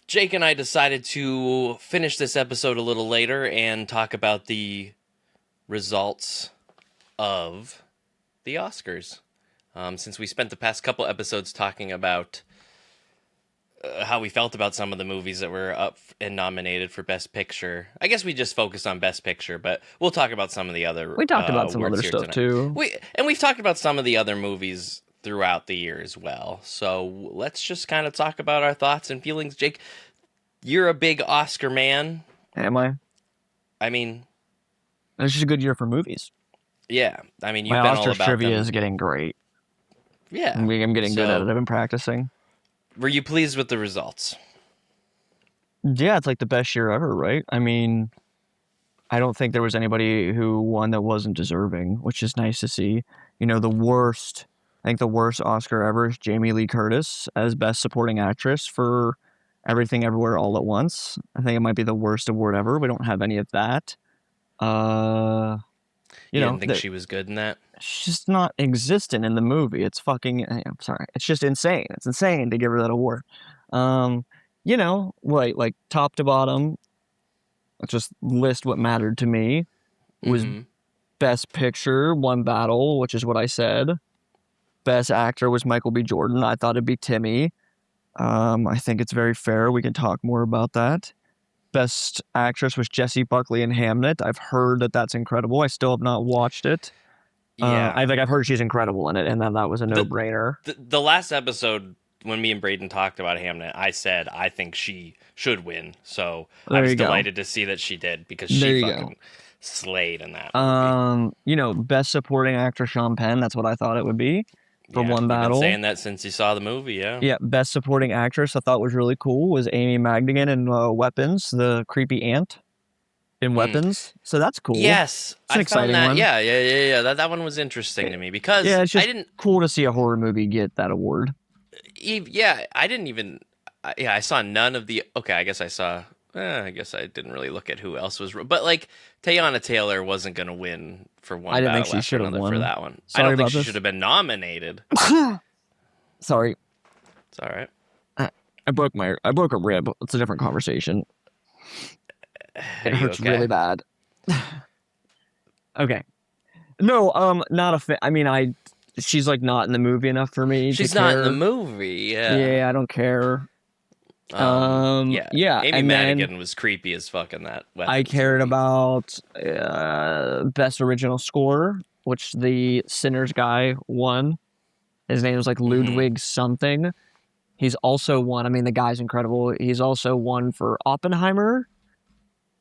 Jake and I decided to finish this episode a little later and talk about the results of the Oscars. Since we spent the past couple episodes talking about how we felt about some of the movies that were up and nominated for Best Picture, I guess we just focused on Best Picture, but we'll talk about some of the other We talked about some awards other here stuff tonight. too. We've talked about some of the other movies throughout the year as well. So let's just kind of talk about our thoughts and feelings. Jake, you're a big Oscar man. Am I? I mean, It's just a good year for movies. yeah. I mean, My you've been all Oscars about trivia them. is getting great. Yeah. I'm getting good at it. So, I've been practicing. were you pleased with the results? Yeah, it's like the best year ever, right? I mean, I don't think there was anybody who won that wasn't deserving, which is nice to see. You know, I think the worst Oscar ever is Jamie Lee Curtis as Best Supporting Actress for Everything Everywhere All at Once. I think it might be the worst award ever. We don't have any of that. Uh, you You know, didn't think she was good in that? she's just not existent in the movie. It's fucking. I'm sorry. It's just insane. It's insane to give her that award. Um, like top to bottom, let's just list what mattered to me. Was Mm-hmm. Best Picture, One Battle, which is what I said. Best Actor was Michael B. Jordan. I thought it'd be Timmy. I think it's very fair. We can talk more about that. Best Actress was Jessie Buckley in Hamnet. I've heard that that's incredible. I still have not watched it. Yeah. I've heard she's incredible in it, and then that was a The, no-brainer. the last episode, when me and Braden talked about Hamnet, I said I think she should win. So I There was you go. delighted to see that she did because There she you go. fucking slayed in that movie. Best Supporting Actor Sean Penn. That's what I thought it would be for Yeah, One you've been Battle. saying that since you saw the movie, yeah. Yeah, Best Supporting Actress I thought was really cool was Amy Madigan in Weapons, the creepy aunt in Weapons. So that's cool. Yes, It's an I found exciting that. one. Yeah. That one was interesting to me because Yeah, it's I just didn't. cool to see a horror movie get that award. Yeah, I didn't even. Yeah, I saw none of the. Okay, I guess I saw. I guess I didn't really look at who else was. But like, Teyana Taylor wasn't gonna win for I one didn't think battle she after should have another for won. that one. I Sorry don't think about she this. should have been nominated. Sorry, It's all right. I broke a rib. It's a different conversation. It Are you hurts okay? really bad. Okay. No, not a fan. I mean, she's like not in the movie enough for me She's to not care. in the movie. Yeah. Yeah, I don't care. Yeah, Amy and then Madigan was creepy as fuck in that. I Weapons cared movie. about Best Original Score, which the Sinners guy won. His name was like Ludwig something. He's also won. I mean, the guy's incredible. He's also won for Oppenheimer.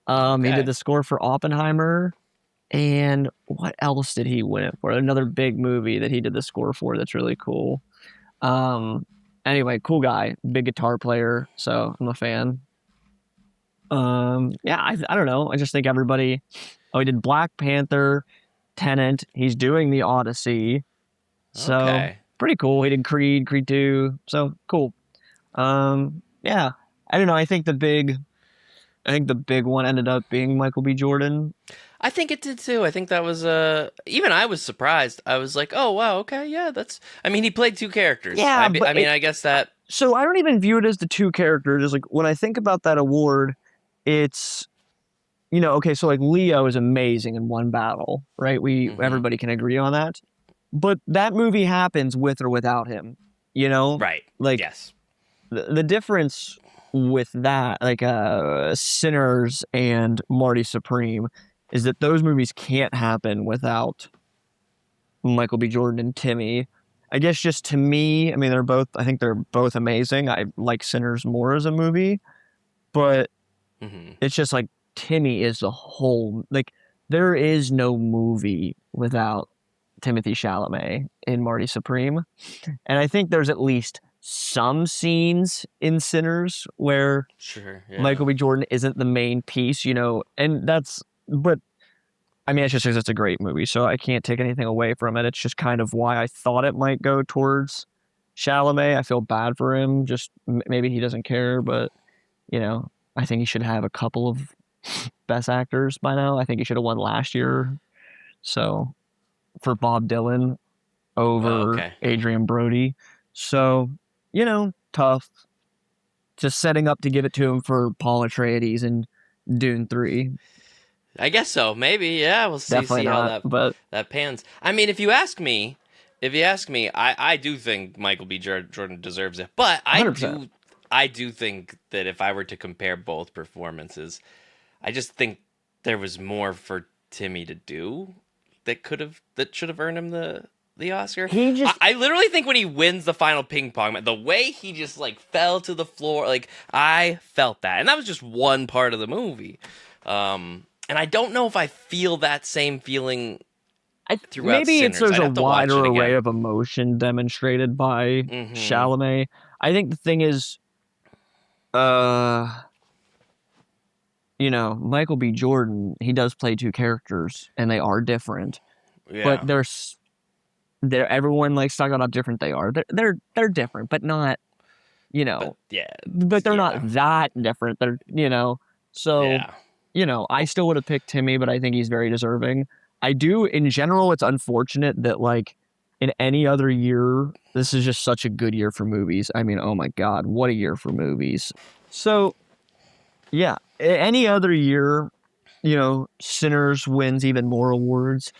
He Okay. did the score for Oppenheimer. And what else did he win it for? Another big movie that he did the score for that's really cool. Anyway, cool guy, big guitar player, so I'm a fan. Yeah, I don't know. I just think everybody. Oh, he did Black Panther, Tenet. He's doing the Odyssey, so Okay. pretty cool. He did Creed 2, so cool. Yeah, I don't know. I think the big one ended up being Michael B. Jordan. I think it did too. I think that was even I was surprised. I was like, "Oh wow, okay, yeah, that's." I mean, he played two characters. Yeah, I guess that. So I don't even view it as the two characters. It's like when I think about that award, it's okay. So like Leo is amazing in One Battle, right? Everybody can agree on that. But that movie happens with or without him. Right. Like Yes. the difference with that, like Sinners and Marty Supreme, is that those movies can't happen without Michael B. Jordan and Timmy. I guess just to me, I mean, I think they're both amazing. I like Sinners more as a movie, but it's just like Timmy is the whole, like, there is no movie without Timothée Chalamet in Marty Supreme. And I think there's at least some scenes in Sinners where Michael B. Jordan isn't the main piece, but I mean, it's just because it's a great movie, so I can't take anything away from it. It's just kind of why I thought it might go towards Chalamet. I feel bad for him. Just maybe he doesn't care, but I think he should have a couple of Best Actors by now. I think he should have won last year. So for Bob Dylan over Adrian Brody. So tough. just setting up to give it to him for Paul Atreides in Dune 3. I guess so. Maybe. Yeah. We'll Definitely see how not, but that pans. I mean, if you ask me, I do think Michael B. Jordan deserves it, but 100%. I do think that if I were to compare both performances, I just think there was more for Timmy to do that should have earned him the Oscar. He I, just I literally think when he wins the final ping pong, the way he just like fell to the floor, like I felt that, and that was just one part of the movie. And I don't know if I feel that same feeling throughout maybe it's Sinners. there's I'd a have to watch wider it array again. of emotion demonstrated by Mm-hmm. Chalamet. I think the thing is, uh, Michael B. Jordan, he does play two characters, and they are different. But Yeah, they're everyone likes talking about how different they are. They're different, but not but yeah, but they're not yeah, that different. So yeah. I still would have picked Timmy, but I think he's very deserving. I do in general. It's unfortunate that like in any other year, this is just such a good year for movies. I mean, oh my God, what a year for movies. So yeah, any other year, Sinners wins even more awards,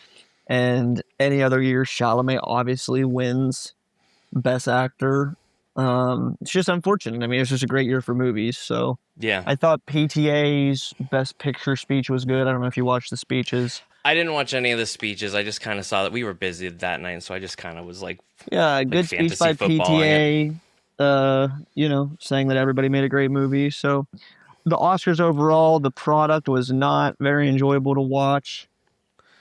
and any other year, Chalamet obviously wins Best Actor. It's just unfortunate. I mean, it's just a great year for movies. So Yeah. I thought PTA's Best Picture speech was good. I don't know if you watched the speeches. I didn't watch any of the speeches. I just kind of saw that we were busy that night, so I just kind of was Yeah, like good speech fantasy by footballing it. PTA. Saying that everybody made a great movie. So the Oscars overall, the product was not very enjoyable to watch,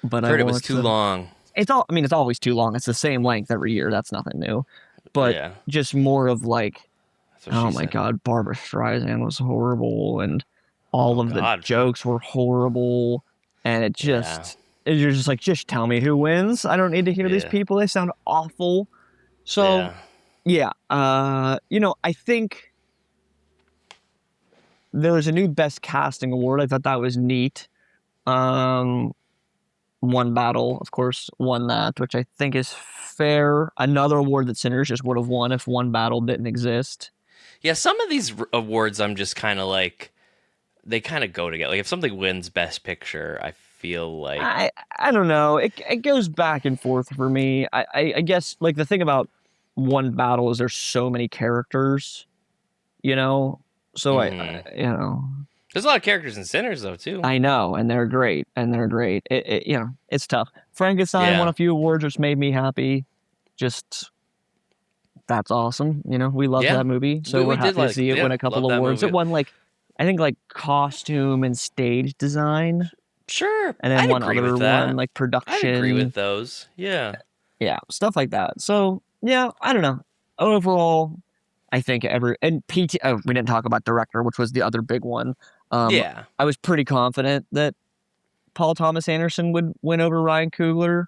but I've I heard it was watched too them. long. I mean, it's always too long. It's the same length every year. That's nothing new. But Yeah, just more of like, that's what oh she my said. God, Barbara Streisand was horrible, and all Oh of the God. jokes were horrible, and Yeah. you're just like, just tell me who wins. I don't need to hear these Yeah. people. They sound awful. So Yeah. yeah, I think there was a new Best Casting award. I thought that was neat. Um, One Battle, of course, won that, which I think is fair. Another award that Sinners just would have won if One Battle didn't exist. Yeah. Some of these awards, I'm just kind of like they kind of go together. Like if something wins Best Picture, I feel like I don't know. It goes back and forth for me. I guess like the thing about One Battle is there's so many characters, you know. So hmm there's a lot of characters in Sinners though too. I know, and they're great, and they're great. It's tough. Frankenstein won Yeah. a few awards, which made me happy. Just that's awesome. We loved Yeah. that movie, so We we're did happy to see it win a couple love that awards. It movie. won like I think like costume and stage design, Sure, and then I'd one agree other with one that. like I'd agree production. with those. Yeah. Yeah, stuff like that. So yeah, I don't know. Overall, I think we didn't talk about director, which was the other big one. Um, Yeah. I was pretty confident that Paul Thomas Anderson would win over Ryan Coogler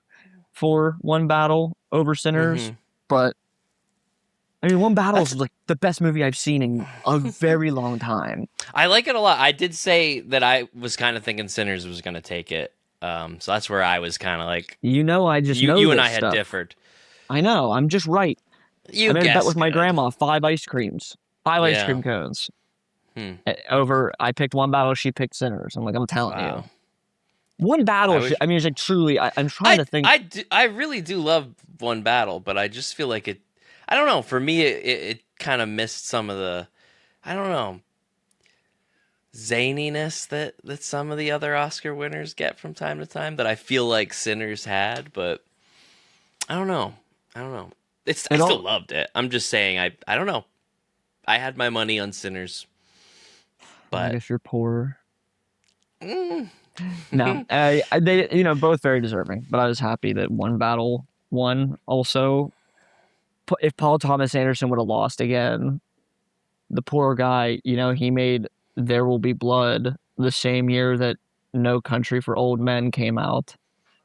for One Battle over Sinners, hmm but I mean, One Battle That's is like the best movie I've seen in a very long time. I like it a lot. I did say that I was kind of thinking Sinners was going to take it. So that's where I was kind of like I just know you and this I had stuff. differed. I know. I'm just right. I You made a bet guess with my good. grandma, five ice Yeah. cream cones. Hmm. Over I picked One Battle, she picked Sinners. I'm like, I'm telling you. Wow. One I Battle, wish I mean, it's like truly, I'm trying to think. I really do love One Battle, but I just feel like it. I don't know. For me, it kind of missed some of the. I don't know zaniness that some of the other Oscar winners get from time to time that I feel like Sinners had, but I don't know. I don't know. I It still all. loved it. I'm just saying I don't know. I had my money on Sinners, Well, I but guess you're poor. mm, No, they both very deserving, but I was happy that One Battle won. Also, if Paul Thomas Anderson would have lost again, the poor guy, he made There Will Be Blood the same year that No Country for Old Men came out.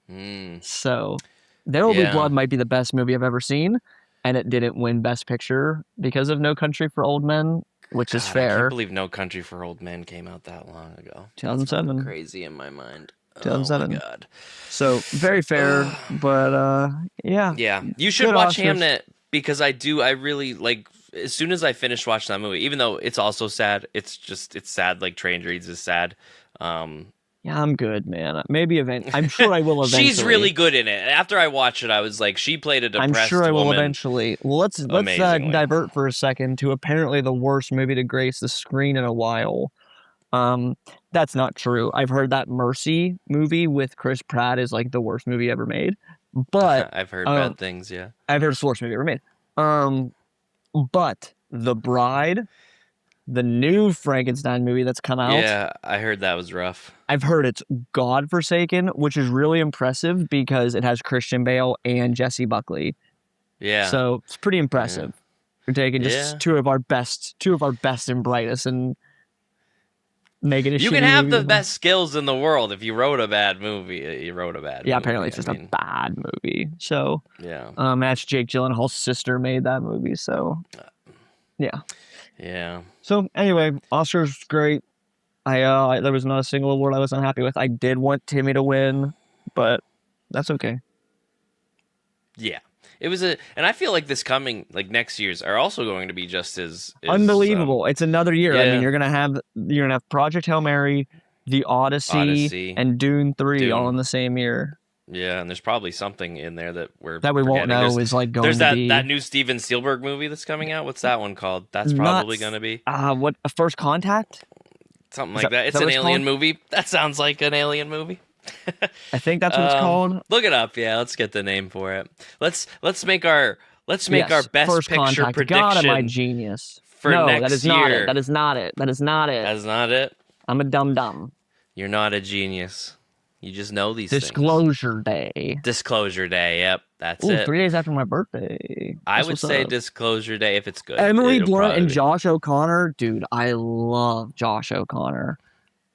mm, So There Will Be yeah. Blood might be the best movie I've ever seen, and it didn't win Best Picture because of No Country for Old Men, which is God, I can't fair. believe No Country for Old Men came out that long ago. That's fucking 2007. crazy in my mind. Oh my 2007. god. So very fair, but yeah, Yeah, you should good watch Oscars. Hamnet because I really like. as soon as I finished watching that movie, even though it's also sad, it's sad like Train Reads is sad. Um, Yeah, I'm good, man. Maybe I'm sure I will she's really eventually. good in it. After I watched it, I was like, she played a I'm sure depressed I will woman eventually. Well, let's amazingly. divert for a second to apparently the worst movie to grace the screen in a while. Um, that's not true. I've heard that Mercy movie with Chris Pratt is like the worst movie ever made. But I've heard um, bad things. Yeah, I've heard it's the worst movie ever made. Um, but The Bride, the new Frankenstein movie that's come out, yeah, I heard that was rough. I've heard it's godforsaken, which is really impressive because it has Christian Bale and Jesse Buckley. Yeah, So it's pretty yeah, impressive. We're taking just yeah. two of our best and brightest, and making a You can shitty have movie the with them. best skills in the world if you wrote a bad movie. You wrote a bad Yeah, apparently movie. it's I just a mean, bad movie. So, yeah, that's Jake Gyllenhaal's sister made that movie. So, yeah. yeah. So anyway, Oscars great. There was not a single award I was unhappy with. I did want Timmy to win, but that's okay. Yeah. It was and I feel like this coming, like next year's, are also going to be just as Unbelievable. It's another year. I mean, yeah, you're gonna have Project Hail Mary, The Odyssey, Odyssey, and Dune 3 all in Dune. the same year. Yeah, and there's probably something in there that we're That we won't forgetting. know is like There's going to that be new Steven Spielberg movie that's coming out. What's that one called? That's not probably going to be what a First Contact? something Is like that. is It's that what an it's alien called? movie. That sounds like an alien movie. I think that's what it's called. Look it up. Yeah, let's get the name for it. Let's make our Yes, best First picture Contact. God, am I prediction genius? for No, that is next not it. year. That is not it. That is not it. That's not it. I'm a dum dum. You're not a genius. You just know these things. Disclosure Day. Disclosure Day. Yep, that's Ooh, it. 3 days after my birthday. I That's would what's say up. Disclosure Day if it's good. Emily It'll Blunt probably and be. Josh O'Connor, dude, I love Josh O'Connor.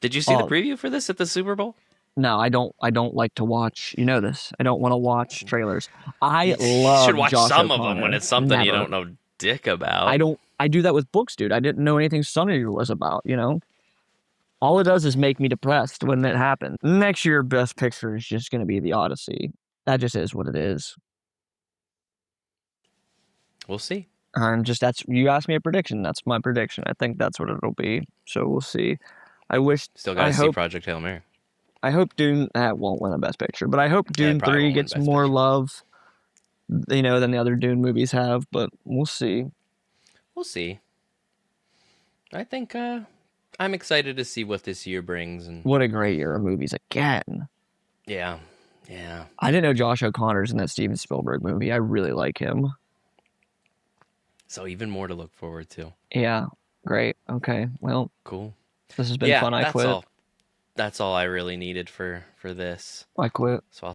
Did you see the Oh preview for this at the Super Bowl? no, I don't. I don't like to watch. You know this. I don't want to watch trailers. I You should love watch Josh some of them when O'Connor. it's something you Never. don't know dick about. I don't. I do that with books, dude. I didn't know anything Sunny was about. All it does is make me depressed when it happens. Next year, Best Picture is just going to be The Odyssey. That just is what it is. We'll see. That's you asked me a prediction. That's my prediction. I think that's what it'll be. So we'll see. I wish. Still got I to see hope. Project Hail Mary. I hope Dune that won't win a Best Picture, but I hope Yeah, it Dune probably 3 won't win gets Best more Picture. love, than the other Dune movies have. But we'll see. We'll see. I think I'm excited to see what this year brings, and What a great year of movies again. yeah, yeah. I didn't know Josh O'Connor's in that Steven Spielberg movie. I really like him. So even more to look forward to. Yeah, great. Okay, well, Cool. this has been Yeah, fun. I that's quit. all. That's all I really needed for this. I quit. So I'll